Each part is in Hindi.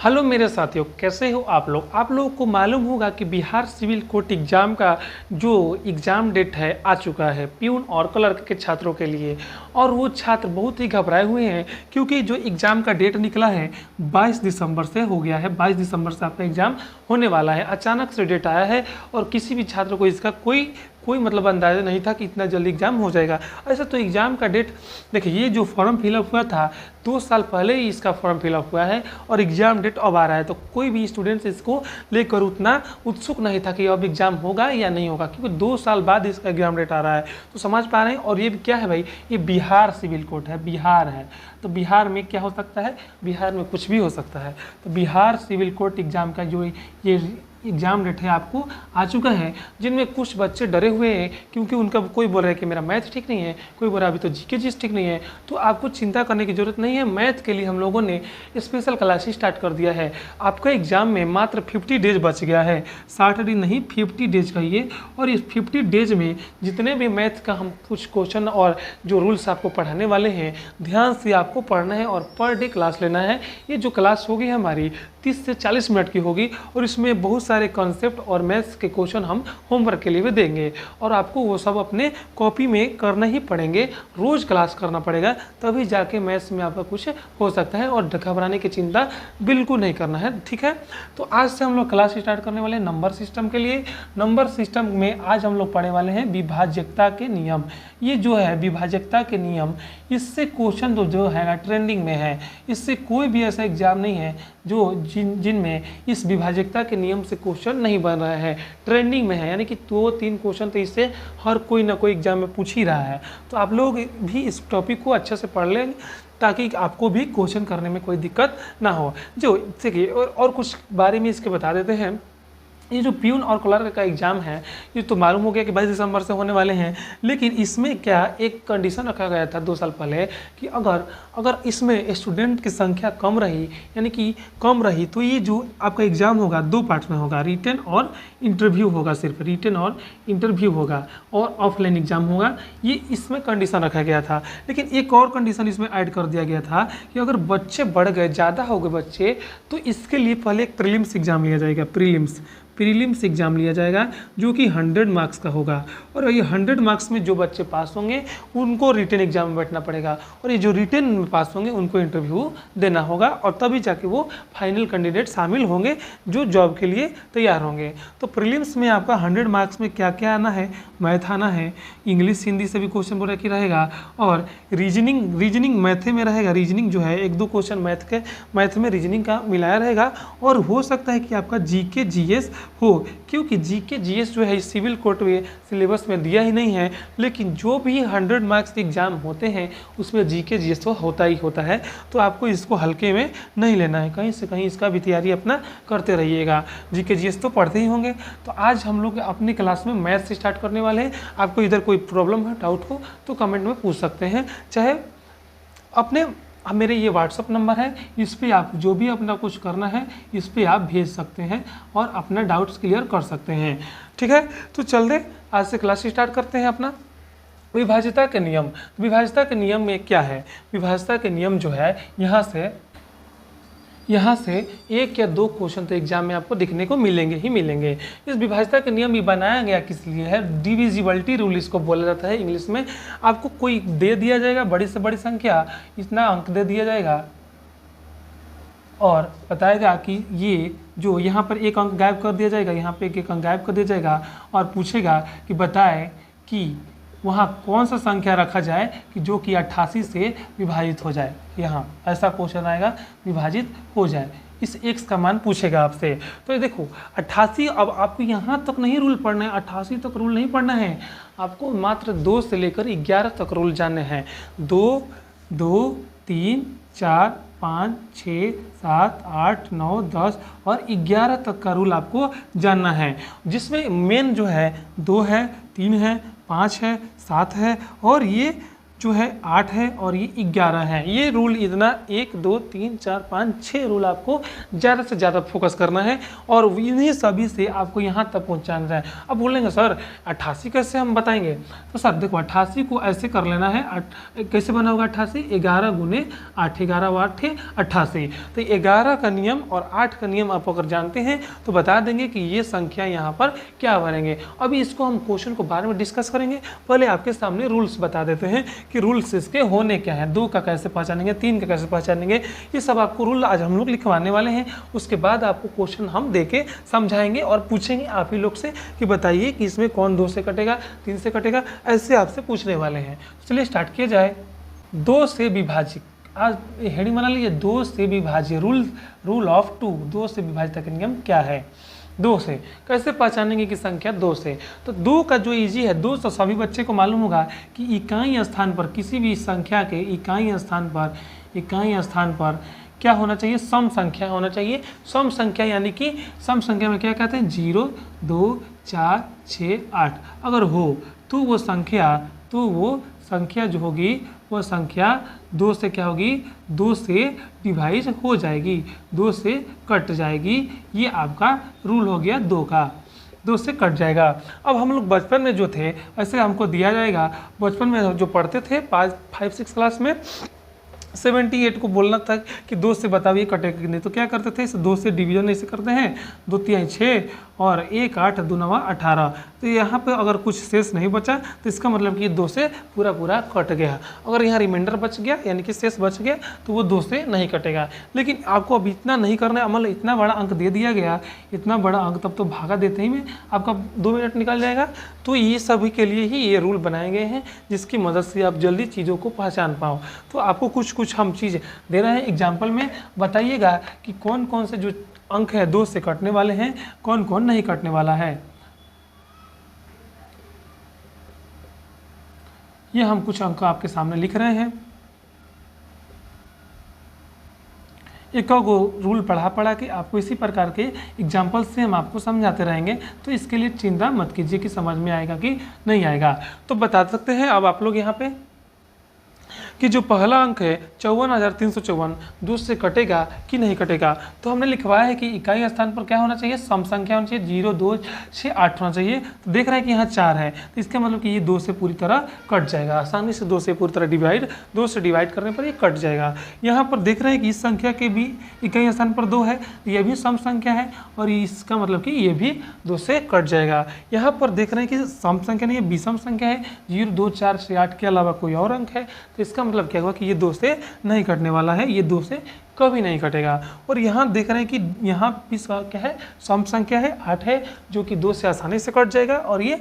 हेलो मेरे साथियों, कैसे हो आप लोग। आप लोगों को मालूम होगा कि बिहार सिविल कोर्ट एग्ज़ाम का जो एग्ज़ाम डेट है आ चुका है प्यून और क्लर्क के छात्रों के लिए। और वो छात्र बहुत ही घबराए हुए हैं क्योंकि जो एग्ज़ाम का डेट निकला है 22 दिसंबर से हो गया है। 22 दिसंबर से आपका एग्ज़ाम होने वाला है। अचानक से डेट आया है और किसी भी छात्र को इसका कोई मतलब अंदाज़ा नहीं था कि इतना जल्दी एग्ज़ाम हो जाएगा। ऐसा तो एग्ज़ाम का डेट देखिए, ये जो फॉर्म फिलअप हुआ था 2 साल पहले ही इसका फॉर्म फिलअप हुआ है और एग्ज़ाम डेट अब आ रहा है। तो कोई भी स्टूडेंट्स इसको लेकर उतना उत्सुक नहीं था कि अब एग्ज़ाम होगा या नहीं होगा, क्योंकि 2 साल बाद इसका एग्ज़ाम डेट आ रहा है। तो समझ पा रहे हैं। और ये क्या है भाई, ये बिहार सिविल कोर्ट है, बिहार है। तो बिहार में क्या हो सकता है, बिहार में कुछ भी हो सकता है। तो बिहार सिविल कोर्ट एग्ज़ाम का जो ये एग्ज़ाम डेट है आपको आ चुका है, जिनमें कुछ बच्चे डरे हुए हैं क्योंकि उनका कोई बोल रहा है कि मेरा मैथ ठीक नहीं है, कोई बोल रहा है अभी तो जीके जीएस ठीक नहीं है। तो आपको चिंता करने की ज़रूरत नहीं है। मैथ के लिए हम लोगों ने स्पेशल क्लासेस स्टार्ट कर दिया है। आपका एग्ज़ाम में मात्र 50 डेज बच गया है, 60 दिन नहीं 50 डेज का ये। और इस 50 डेज में जितने भी मैथ का हम कुछ क्वेश्चन और जो रूल्स आपको पढ़ाने वाले हैं, ध्यान से आपको पढ़ना है और पर डे क्लास लेना है। ये जो क्लास होगी हमारी 30 से 40 मिनट की होगी और इसमें बहुत सारे कॉन्सेप्ट और मैथ्स के क्वेश्चन हम होमवर्क के लिए भी देंगे और आपको वो सब अपने कॉपी में करना ही पड़ेंगे। रोज़ क्लास करना पड़ेगा, तभी जाके मैथ्स में आपका कुछ हो सकता है। और घबराने की चिंता बिल्कुल नहीं करना है, ठीक है। तो आज से हम लोग क्लास स्टार्ट करने वाले हैं नंबर सिस्टम के लिए। नंबर सिस्टम में आज हम लोग पढ़ने वाले हैं विभाज्यता के नियम। ये जो है विभाज्यता के नियम, इससे क्वेश्चन तो जो है ट्रेंडिंग में है। इससे कोई भी ऐसा एग्जाम नहीं है जो जिनमें इस विभाज्यता के नियम से क्वेश्चन नहीं बन रहे हैं, ट्रेंडिंग में है। यानी कि 2-3 क्वेश्चन तो इससे हर कोई ना कोई एग्जाम में पूछ ही रहा है। तो आप लोग भी इस टॉपिक को अच्छे से पढ़ लें ताकि आपको भी क्वेश्चन करने में कोई दिक्कत ना हो। जो देखिए और कुछ बारे में इसके बता देते हैं। ये जो प्यून और क्लर्क का एग्ज़ाम है, ये तो मालूम हो गया कि 22 दिसंबर से होने वाले हैं। लेकिन इसमें क्या एक कंडीशन रखा गया था 2 साल पहले कि अगर इसमें स्टूडेंट की संख्या कम रही, यानी कि कम रही, तो ये जो आपका एग्ज़ाम होगा 2 पार्ट में होगा, रिटन और इंटरव्यू होगा। सिर्फ रिटन और इंटरव्यू होगा और ऑफलाइन एग्ज़ाम होगा। ये इसमें कंडीशन रखा गया था। लेकिन एक और कंडीशन इसमें ऐड कर दिया गया था कि अगर बच्चे बढ़ गए, ज़्यादा हो गए बच्चे, तो इसके लिए पहले एक प्रीलिम्स एग्ज़ाम लिया जाएगा। प्रीलिम्स एग्ज़ाम लिया जाएगा जो कि 100 मार्क्स का होगा। और ये 100 मार्क्स में जो बच्चे पास होंगे उनको रिटन एग्ज़ाम में बैठना पड़ेगा और ये जो रिटन में पास होंगे उनको इंटरव्यू देना होगा और तभी जाके वो फाइनल कैंडिडेट शामिल होंगे जो जॉब के लिए तैयार होंगे। तो प्रीलिम्स में आपका 100 मार्क्स में क्या क्या आना है, मैथ आना है, इंग्लिश हिंदी से भी क्वेश्चन बोला कि रहेगा, और रीजनिंग मैथ में रहेगा। रीजनिंग जो है 1-2 क्वेश्चन मैथ में रीजनिंग का मिलाया रहेगा। और हो सकता है कि आपका जीके जीएस हो, क्योंकि जीके जीएस जो है सिविल कोर्ट में सिलेबस में दिया ही नहीं है। लेकिन जो भी 100 मार्क्स के एग्जाम होते हैं उसमें जीके जीएस तो होता ही होता है। तो आपको इसको हल्के में नहीं लेना है, कहीं से कहीं इसका भी तैयारी अपना करते रहिएगा। जीके जीएस तो पढ़ते ही होंगे। तो आज हम लोग अपनी क्लास में मैथ से स्टार्ट करने वाले हैं। आपको इधर कोई प्रॉब्लम है, डाउट हो तो कमेंट में पूछ सकते हैं, चाहे अपने मेरे ये व्हाट्सअप नंबर है, इस पर आप जो भी अपना कुछ करना है इस पर आप भेज सकते हैं और अपना डाउट्स क्लियर कर सकते हैं, ठीक है। तो चलते आज से क्लास स्टार्ट करते हैं अपना विभाज्यता के नियम। विभाज्यता के नियम में क्या है, विभाज्यता के नियम जो है यहाँ से 1 या 2 क्वेश्चन तो एग्जाम में आपको दिखने को मिलेंगे ही मिलेंगे। इस विभाज्यता का नियम ये बनाया गया किस लिए है, डिविजिबिलिटी रूल इसको बोला जाता है इंग्लिश में। आपको कोई दे दिया जाएगा बड़ी से बड़ी संख्या, इतना अंक दे दिया जाएगा और बताएगा कि ये जो यहाँ पर 1 अंक गायब कर दिया जाएगा, यहाँ पे 1 अंक गायब कर दिया जाएगा और पूछेगा कि बताए कि वहाँ कौन सा संख्या रखा जाए कि जो कि 88 से विभाजित हो जाए। यहाँ ऐसा क्वेश्चन आएगा, विभाजित हो जाए, इस x का मान पूछेगा आपसे। तो ये देखो 88, अब आपको यहाँ तक नहीं रूल पढ़ना है, 88 तक रूल नहीं पढ़ना है, आपको मात्र 2 से लेकर 11 तक रूल जानने हैं। 2, 2, 3, 4, 5, 6, 7, 8, 9, 10 और 11 तक का रूल आपको जानना है, जिसमें मेन जो है 2 है, 3 है, 5 है, 7 है और ये जो है 8 है और ये 11 है। ये रूल इतना 1 2 3 4 5 6 रूल आपको ज़्यादा से ज़्यादा फोकस करना है और इन्हीं सभी से आपको यहाँ तक पहुँचाना है। अब बोलेंगे सर 88 कैसे हम बताएंगे, तो सर देखो 88 को ऐसे कर लेना है। कैसे बना होगा 88? 11 गुने 8, 11 व 8 88। तो 11 का नियम और 8 का नियम आप अगर जानते हैं तो बता देंगे कि ये संख्या यहाँ पर क्या बनेंगे। अभी इसको हम क्वेश्चन को बाद में डिस्कस करेंगे, पहले आपके सामने रूल्स बता देते हैं कि रूल्स इसके होने क्या है। 2 का कैसे पहचानेंगे, 3 का कैसे पहचानेंगे, ये सब आपको रूल आज हम लोग लिखवाने वाले हैं। उसके बाद आपको क्वेश्चन हम देके समझाएंगे और पूछेंगे आप ही लोग से कि बताइए कि इसमें कौन 2 से कटेगा, 3 से कटेगा, ऐसे आपसे पूछने वाले हैं। चलिए स्टार्ट किया जाए। 2 से विभाजित, आज हेडिंग बना लीजिए 2 से विभाज्य, रूल ऑफ 2, 2 से विभाजित का नियम क्या है। 2 से कैसे पहचानेंगे कि संख्या 2 से, तो 2 का जो इजी है, 2 तो सभी बच्चे को मालूम होगा कि इकाई स्थान पर किसी भी संख्या के इकाई स्थान पर क्या होना चाहिए, सम संख्या होना चाहिए। सम संख्या यानी कि सम संख्या में क्या कहते हैं, 0 2 4 6 8 अगर हो तो वो संख्या जो होगी वो संख्या 2 से क्या होगी, 2 से डिवाइड हो जाएगी, 2 से कट जाएगी। ये आपका रूल हो गया 2 का, 2 से कट जाएगा। अब हम लोग बचपन में जो थे ऐसे हमको दिया जाएगा, बचपन में जो पढ़ते थे 5-6 क्लास में 78 को बोलना था कि 2 से बताइए कटेगा कि नहीं, तो क्या करते थे, इसे 2 से डिवीजन ऐसे करते हैं, 2 3 6 और 1 8 2 9 18। तो यहाँ पे अगर कुछ शेष नहीं बचा तो इसका मतलब कि 2 से पूरा कट गया। अगर यहाँ रिमाइंडर बच गया यानी कि शेष बच गया तो वो 2 से नहीं कटेगा। लेकिन आपको अब इतना नहीं करना है, मतलब इतना बड़ा अंक दे दिया गया, इतना बड़ा अंक, तब तो भागा देते ही में आपका 2 मिनट निकल जाएगा। तो ये सभी के लिए ही ये रूल बनाए गए हैं जिसकी मदद से आप जल्दी चीज़ों को पहचान पाओ। तो आपको कुछ हम चीज़ दे रहे हैं, एग्जाम्पल में बताइएगा कि कौन कौन से जो अंक है 2 से कटने वाले हैं, कौन कौन नहीं कटने वाला है। ये हम कुछ अंक आपके सामने लिख रहे हैं। एक रूल पढ़ा के आपको इसी प्रकार के एग्जाम्पल से हम आपको समझाते रहेंगे, तो इसके लिए चिंता मत कीजिए कि समझ में आएगा कि नहीं आएगा। तो बता सकते हैं अब आप लोग यहाँ पे कि जो पहला अंक है 54,354 2 से कटेगा कि नहीं कटेगा। तो हमने लिखवाया है कि इकाई स्थान पर क्या होना चाहिए, सम संख्या होनी चाहिए, 0 2 6 8 होना चाहिए। तो देख रहे हैं कि यहाँ 4 है, तो इसका मतलब कि ये 2 से पूरी तरह कट जाएगा, आसानी से 2 से पूरी तरह डिवाइड, 2 से डिवाइड करने पर ये कट जाएगा। यहाँ पर देख रहे हैं कि इस संख्या के भी इकाई स्थान पर 2 है, तो ये भी सम संख्या है और इसका मतलब कि ये भी 2 से कट जाएगा। यहाँ पर देख रहे हैं कि सम संख्या नहीं है, विषम संख्या है, 0 2 4 6 8 के अलावा कोई और अंक है, तो इसका मतलब क्या हुआ कि ये 2 से नहीं कटने वाला है, ये 2 से कभी नहीं कटेगा। और यहाँ देख रहे हैं कि यहाँ भी क्या है, सम संख्या है, 8 है, जो कि 2 से आसानी से कट जाएगा। और ये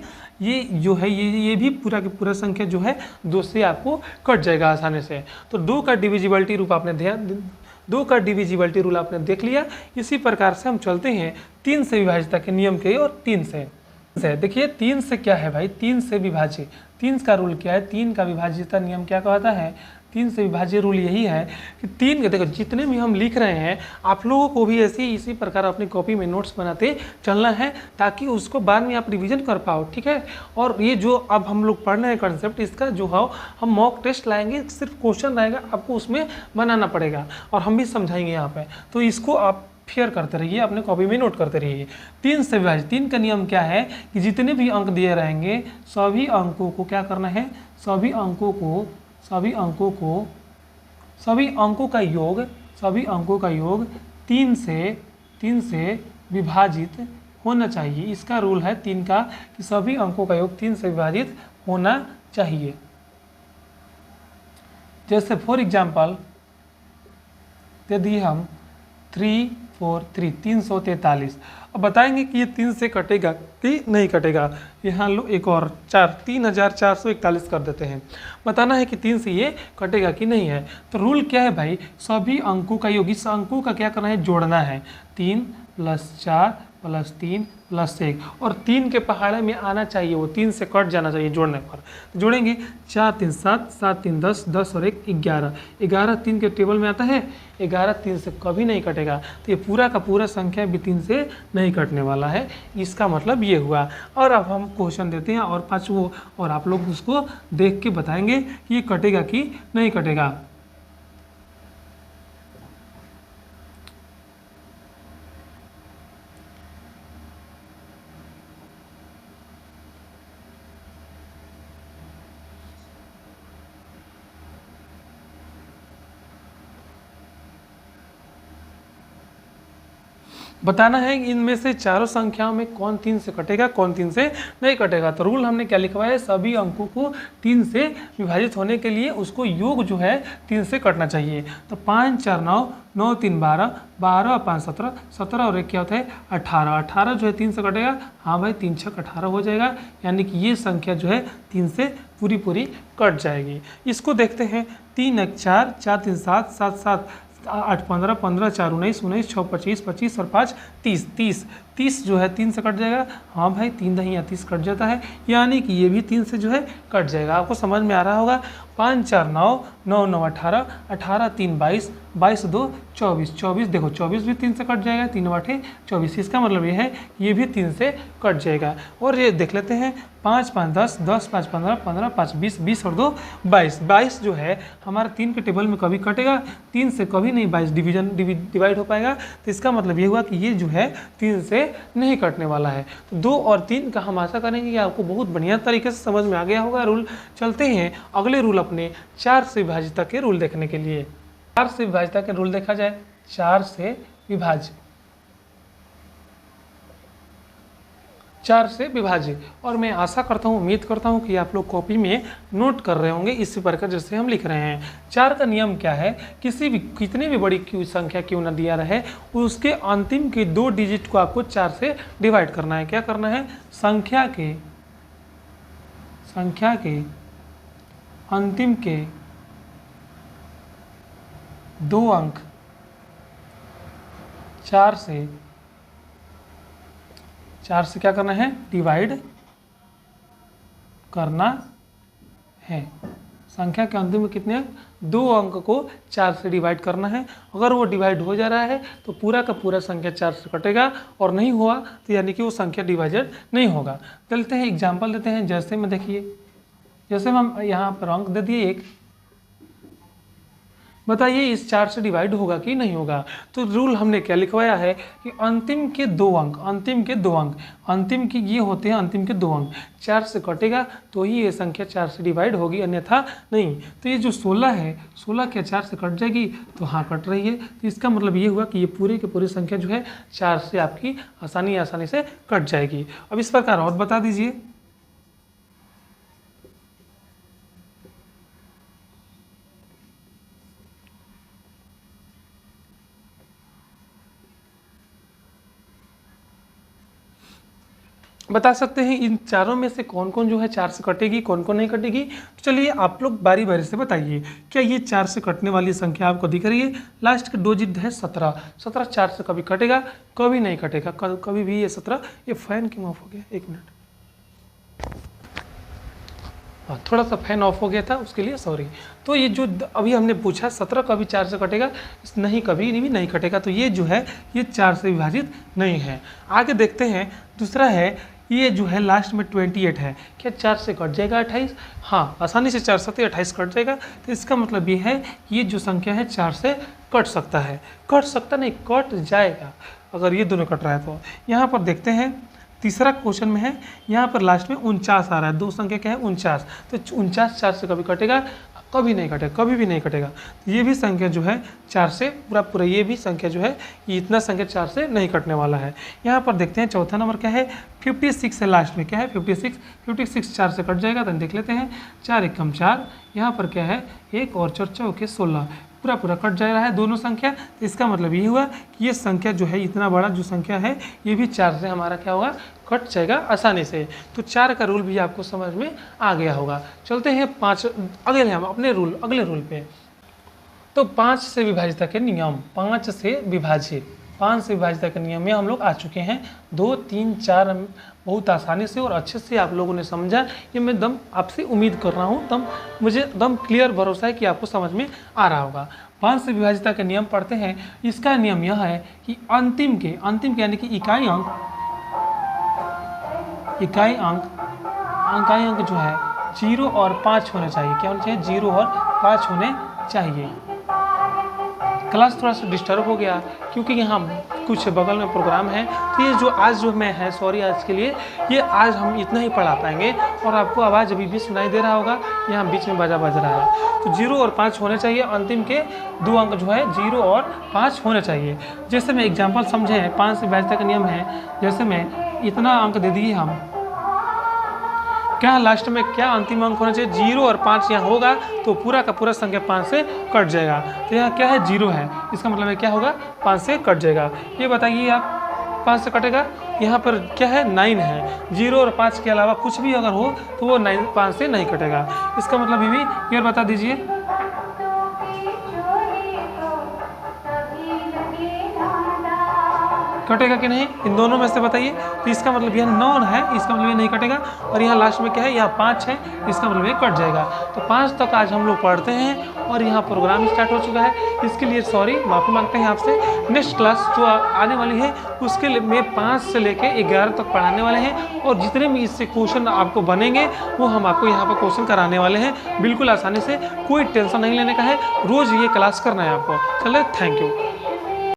जो है ये भी पूरा की पूरा संख्या जो है 2 से आपको कट जाएगा आसानी से। तो 2 का डिविजिबिलिटी रूप आपने 2 का डिविजिबिलिटी रूल आपने देख लिया। इसी प्रकार से हम चलते हैं 3 से विभाजित के नियम के और 3 से देखिए 3 से क्या है भाई, 3 से विभाज्य, 3 का रूल क्या है, 3 का विभाज्यता नियम क्या कहता है। 3 से विभाज्य रूल यही है कि 3 के देखो जितने भी हम लिख रहे हैं आप लोगों को भी इसी प्रकार अपनी कॉपी में नोट्स बनाते चलना है, ताकि उसको बाद में आप रिवीजन कर पाओ, ठीक है। और ये जो अब हम लोग पढ़ रहे हैं कंसेप्ट, इसका जो है हम मॉक टेस्ट लाएंगे, सिर्फ क्वेश्चन रहेगा, आपको उसमें बनाना पड़ेगा और हम भी समझाएंगे यहाँ पे। तो इसको आप फेयर करते रहिए, अपने कॉपी में नोट करते रहिए। 3 से विभाजित, 3 का नियम क्या है कि जितने भी अंक दिए रहेंगे सभी अंकों को क्या करना है, सभी अंकों का योग 3 से विभाजित होना चाहिए। इसका रूल है 3 का कि सभी अंकों का योग 3 से विभाजित होना चाहिए। जैसे फॉर एग्जाम्पल दे दिए हम 343 अब बताएंगे कि ये 3 से कटेगा कि नहीं कटेगा। यहाँ लो एक और 3441 कर देते हैं, बताना है कि 3 से ये कटेगा कि नहीं है। तो रूल क्या है भाई, सभी अंकों का योग, इस अंकों का क्या करना है, जोड़ना है। 3 +4 +3 +1 और 3 के पहाड़े में आना चाहिए, वो 3 से कट जाना चाहिए जोड़ने पर। तो जोड़ेंगे 4 3 7, 7 3 10, 10 और 1 11, 11 3 के टेबल में आता है, 11 3 से कभी नहीं कटेगा। तो ये पूरा का पूरा संख्या भी 3 से नहीं कटने वाला है, इसका मतलब ये हुआ। और अब हम क्वेश्चन देते हैं और 5 वो, और आप लोग उसको देख के बताएंगे कि ये कटेगा कि नहीं कटेगा। बताना है कि इनमें से चारों संख्याओं में कौन 3 से कटेगा, कौन 3 से नहीं कटेगा। तो रूल हमने क्या लिखवा है, सभी अंकों को 3 से विभाजित होने के लिए उसको योग जो है 3 से कटना चाहिए। तो 5 4 9, 9 3 12, 12 और 5 17, 17 और 1 क्या होता है 18, 18 जो है 3 से कटेगा। हाँ भाई 3 6 18 हो जाएगा, यानी कि ये संख्या जो है 3 से पूरी पूरी कट जाएगी। इसको देखते हैं, 3 1 4, 4 3 7, 7 7 8 15, 15 4 19, 19 6 25, 25 और 5 30, 30, 30 जो है 3 से कट जाएगा। हाँ भाई 3 दहिया 30 कट जाता है, यानी कि ये भी 3 से जो है कट जाएगा। आपको समझ में आ रहा होगा। 5 4 9, 9 9 18, 18 3 22, 22 2 24, 24 देखो 24 भी 3 से कट जाएगा, 3 8 24, इसका मतलब ये है ये भी 3 से कट जाएगा। और ये देख लेते हैं, 5 5 10, 10 5 15, 15 5 20, 20 और 2 22, 22 जो है हमारा 3 के टेबल में कभी कटेगा, 3 से कभी नहीं 22 डिवाइड हो पाएगा। तो इसका मतलब ये हुआ कि ये जो है 3 से नहीं कटने वाला है। तो 2 और 3 का हम आशा करेंगे कि आपको बहुत बढ़िया तरीके से समझ में आ गया होगा रूल। चलते हैं अगले रूल अपने 4 से विभाजिता के रूल देखने के लिए। 4 से विभाजिता के रूल देखा जाए, 4 से विभाज्य, 4 से विभाजित। और मैं आशा करता हूँ, उम्मीद करता हूँ कि आप लोग कॉपी में नोट कर रहे होंगे इसी प्रकार जैसे हम लिख रहे हैं। 4 का नियम क्या है, किसी भी कितनी भी बड़ी संख्या क्यों ना दिया रहे, उसके अंतिम के 2 डिजिट को आपको 4 से डिवाइड करना है। क्या करना है, संख्या के अंतिम के 2 अंक 4 से क्या करना है, डिवाइड करना है। संख्या के अंतिम में कितने अंक, 2 अंक को 4 से डिवाइड करना है। अगर वो डिवाइड हो जा रहा है तो पूरा का पूरा संख्या 4 से कटेगा, और नहीं हुआ तो यानी कि वो संख्या डिवाइडेड नहीं होगा। चलते हैं एग्जाम्पल देते हैं। जैसे में देखिए, जैसे हम यहाँ पर अंक दे दिए 1, बताइए इस 4 से डिवाइड होगा कि नहीं होगा। तो रूल हमने क्या लिखवाया है कि अंतिम के 2 अंक, अंतिम के ये होते हैं अंतिम के 2 अंक 4 से कटेगा तो ही ये संख्या 4 से डिवाइड होगी, अन्यथा नहीं। तो ये जो 16 है, 16 क्या 4 से कट जाएगी, तो हाँ कट रही है। तो इसका मतलब ये हुआ कि ये पूरे के पूरी संख्या जो है 4 से आपकी आसानी से कट जाएगी। अब इस प्रकार और बता दीजिए। बता सकते हैं इन चारों में से कौन कौन जो है 4 से कटेगी, कौन कौन नहीं कटेगी। तो चलिए आप लोग बारी बारी से बताइए, क्या ये 4 से कटने वाली संख्या आपको दिख रही है। लास्ट के 2 डिजिट है 17, 17 4 से कभी कटेगा, कभी नहीं कटेगा, कभी भी ये 17। ये फैन क्यों ऑफ हो गया, 1 मिनट, थोड़ा सा फैन ऑफ हो गया था, उसके लिए सॉरी। तो ये जो अभी हमने पूछा 17 कभी 4 से कटेगा, नहीं कभी भी नहीं कटेगा, तो ये जो है ये 4 से विभाजित नहीं है। आगे देखते हैं, दूसरा है ये जो है लास्ट में 28 है, क्या 4 से कट जाएगा 28, हाँ आसानी से 4 7 28 कट जाएगा। तो इसका मतलब ये है कि ये जो संख्या है 4 से कट सकता है, कट सकता नहीं कट जाएगा अगर ये दोनों कट रहा है। तो यहाँ पर देखते हैं तीसरा क्वेश्चन में है, यहाँ पर लास्ट में 49 आ रहा है, 2 संख्या क्या है 49, तो 49 4 से कभी कटेगा, कभी नहीं कटेगा, कभी भी नहीं कटेगा। ये भी संख्या जो है 4 से पूरा ये भी संख्या जो है ये इतना संख्या 4 से नहीं कटने वाला है। यहाँ पर देखते हैं चौथा नंबर क्या है, 56 है लास्ट में, क्या है 56 4 से कट जाएगा, तो देख लेते हैं 4 1 कम 4, यहाँ पर क्या है 1 और 4 चौके 16, पूरा कट जा रहा है दोनों संख्या। तो इसका मतलब ये हुआ कि ये संख्या जो है इतना बड़ा जो संख्या है ये भी 4 से हमारा क्या होगा, कट जाएगा आसानी से। तो 4 का रूल भी आपको समझ में आ गया होगा। चलते हैं 5 हम अपने अगले रूल पे। तो 5 से विभाजिता के नियम, 5 से विभाजित, 5 से विभाजित के नियम में हम लोग आ चुके हैं। 2, 3, 4 बहुत आसानी से और अच्छे से आप लोगों ने समझा। ये मैं एकदम आपसे उम्मीद कर रहा हूँ, तब मुझे एकदम क्लियर भरोसा है कि आपको समझ में आ रहा होगा। 5 से विभाजित के नियम पढ़ते हैं। इसका नियम यह है कि अंतिम के यानी कि इकाई अंक जो है 0 और 5 होने चाहिए। क्या होने चाहिए? 0 और 5 होने चाहिए। क्लास थोड़ा सा डिस्टर्ब हो गया क्योंकि यहाँ कुछ बगल में प्रोग्राम है, तो ये जो आज जो मैं है सॉरी आज के लिए, ये आज हम इतना ही पढ़ा पाएंगे और आपको आवाज़ अभी भी सुनाई दे रहा होगा, यहाँ बीच में बाजा बज रहा है। तो 0 और 5 होने चाहिए, अंतिम के 2 अंक जो है 0 और 5 होने चाहिए। जैसे मैं एग्जाम्पल समझे, 5 से विभाजित का नियम है, जैसे मैं इतना अंक दे दिए हम, क्या लास्ट में क्या अंतिम अंक होना चाहिए? 0 और 5 यहाँ होगा तो पूरा का पूरा संख्या 5 से कट जाएगा। तो यहाँ क्या है? 0 है, इसका मतलब है क्या होगा? 5 से कट जाएगा। ये बताइए आप, 5 से कटेगा? यहाँ पर क्या है? 9 है। 0 और 5 के अलावा कुछ भी अगर हो तो वो 5 से नहीं कटेगा। इसका मतलब ये भी क्लियर बता दीजिए। कटेगा कि नहीं? इन दोनों में से बताइए। तो इसका मतलब यह 9 है, इसका मतलब ये नहीं कटेगा। और यहाँ लास्ट में क्या है? यहाँ 5 है, इसका मतलब ये कट जाएगा। तो 5 तक आज हम लोग पढ़ते हैं और यहाँ प्रोग्राम स्टार्ट हो चुका है। इसके लिए सॉरी, माफ़ी मांगते हैं आपसे। नेक्स्ट क्लास जो आने वाली है उसके लिए मैं 5 से लेकर 11 तक पढ़ाने वाले हैं और जितने भी इससे क्वेश्चन आपको बनेंगे वो हम आपको यहाँ पर क्वेश्चन कराने वाले हैं। बिल्कुल आसानी से, कोई टेंशन नहीं लेने का है। रोज़ ये क्लास करना है आपको। चलिए, थैंक यू।